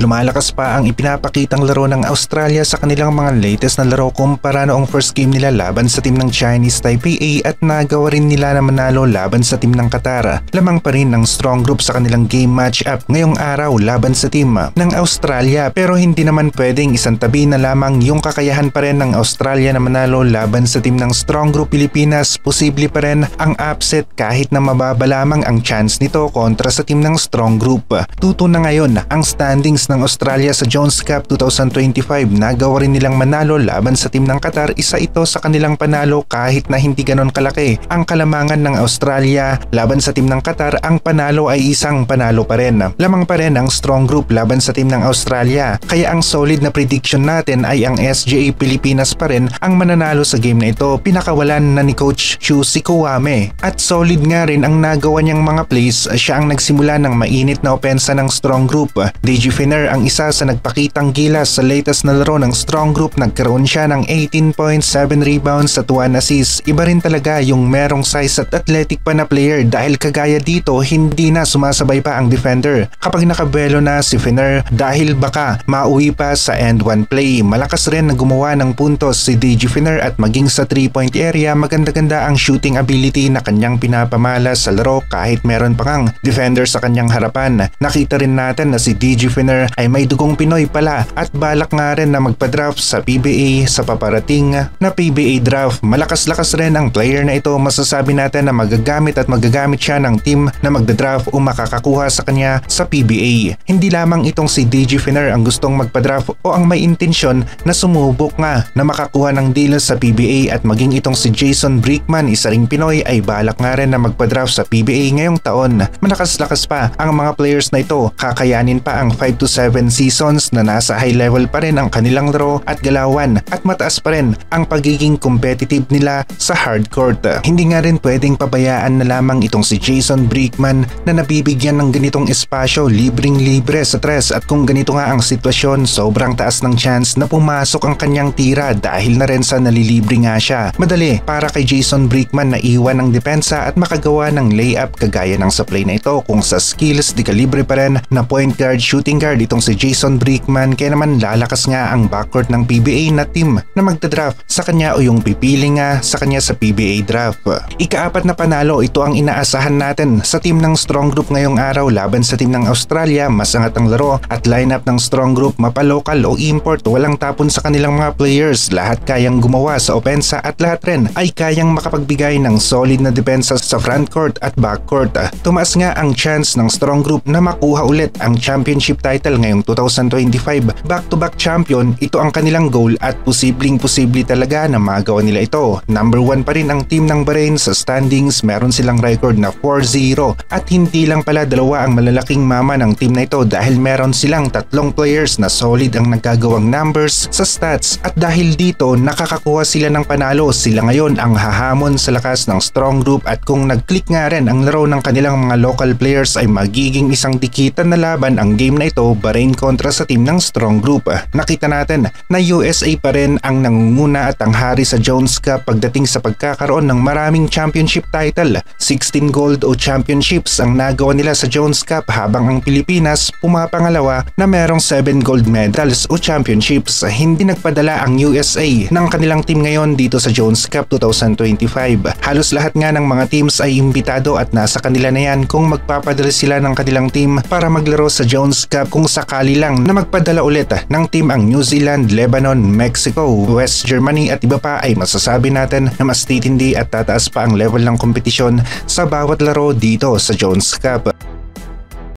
Lumalakas pa ang ipinapakitang laro ng Australia sa kanilang mga latest na laro kumpara noong first game nila laban sa team ng Chinese Taipei A at nagawa rin nila na manalo laban sa team ng Qatar. Lamang pa rin ng strong group sa kanilang game match-up ngayong araw laban sa team ng Australia, pero hindi naman pwedeng isantabi na lamang yung kakayahan pa rin ng Australia na manalo laban sa team ng strong group Pilipinas. Posible pa rin ang upset kahit na mababa lamang ang chance nito kontra sa team ng strong group. Tuto na ngayon ang standings ng Australia sa Jones Cup 2025. Nagawa rin nilang manalo laban sa team ng Qatar. Isa ito sa kanilang panalo kahit na hindi ganon kalaki ang kalamangan ng Australia laban sa team ng Qatar. Ang panalo ay isang panalo pa rin. Lamang pa rin ang strong group laban sa team ng Australia. Kaya ang solid na prediction natin ay ang SGA Pilipinas pa rin ang mananalo sa game na ito. Pinakawalan na ni Coach Chu si Kuwame at solid nga rin ang nagawa niyang mga plays. Siya ang nagsimula ng mainit na opensa ng strong group. DJ Finner ang isa sa nagpakitang gilas sa latest na laro ng strong group. Nagkaroon siya ng 18.7 rebounds at 1 assist. Iba rin talaga yung merong size at athletic pa na player dahil kagaya dito hindi na sumasabay pa ang defender kapag nakabuelo na si Finner dahil baka mauwi pa sa end one play. Malakas rin na gumawa ng puntos si DJ Finner at maging sa 3-point area maganda-ganda ang shooting ability na kanyang pinapamala sa laro kahit meron pa ngang defender sa kanyang harapan. Nakita rin natin na si DJ Finner ay may dugong Pinoy pala at balak nga rin na magpa-draft sa PBA sa paparating na PBA draft. Malakas-lakas rin ang player na ito. Masasabi natin na magagamit siya ng team na magda-draft o makakakuha sa kanya sa PBA. Hindi lamang itong si DJ Finner ang gustong magpa-draft o ang may intensyon na sumubok nga na makakuha ng deal sa PBA at maging itong si Jason Brickman, isa ring Pinoy, ay balak nga rin na magpa-draft sa PBA ngayong taon. Malakas-lakas pa ang mga players na ito. Kakayanin pa ang 5 to 7 seasons na nasa high level pa rin ang kanilang laro at galawan at mataas pa rin ang pagiging competitive nila sa hardcourt. Hindi nga rin pwedeng pabayaan na lamang itong si Jason Brickman na nabibigyan ng ganitong espasyo, libreng-libre sa tres, at kung ganito nga ang sitwasyon, sobrang taas ng chance na pumasok ang kanyang tira dahil na rin sa nalilibre nga siya. Madali para kay Jason Brickman na iwan ang depensa at makagawa ng layup kagaya ng sa play na ito. Kung sa skills di kalibre pa rin na point guard, shooting guard itong si Jason Brickman, kaya naman lalakas nga ang backcourt ng PBA na team na magda-draft sa kanya o yung pipili nga sa kanya sa PBA draft. Ika-4 na panalo, ito ang inaasahan natin sa team ng strong group ngayong araw laban sa team ng Australia. Masangat ang laro at lineup ng strong group, mapalocal o import, walang tapon sa kanilang mga players. Lahat kayang gumawa sa opensa at lahat rin ay kayang makapagbigay ng solid na depensa sa frontcourt at backcourt. Tumaas nga ang chance ng strong group na makuha ulit ang championship title ngayong 2025. Back-to-back champion, ito ang kanilang goal at posibleng-posible talaga na magawa nila ito. Number 1 pa rin ang team ng Bahrain sa standings. Meron silang record na 4-0 at hindi lang pala dalawa ang malalaking mama ng team na ito dahil meron silang 3 players na solid ang nagkagawang numbers sa stats at dahil dito nakakakuha sila ng panalo. Sila ngayon ang hahamon sa lakas ng strong group at kung nag-click nga rin ang laro ng kanilang mga local players ay magiging isang dikitan na laban ang game na ito, Bahrain kontra sa team ng strong group. Nakita natin na USA pa rin ang nangunguna at ang hari sa Jones Cup pagdating sa pagkakaroon ng maraming championship title. 16 gold o championships ang nagawa nila sa Jones Cup habang ang Pilipinas pumapangalawa na merong 7 gold medals o championships. Hindi nagpadala ang USA ng kanilang team ngayon dito sa Jones Cup 2025. Halos lahat nga ng mga teams ay imbitado at nasa kanila na yan kung magpapadala sila ng kanilang team para maglaro sa Jones Cup. Kung sakali lang na magpadala ulit ng team ang New Zealand, Lebanon, Mexico, West Germany at iba pa, ay masasabi natin na mas titindi at tataas pa ang level ng kompetisyon sa bawat laro dito sa Jones Cup.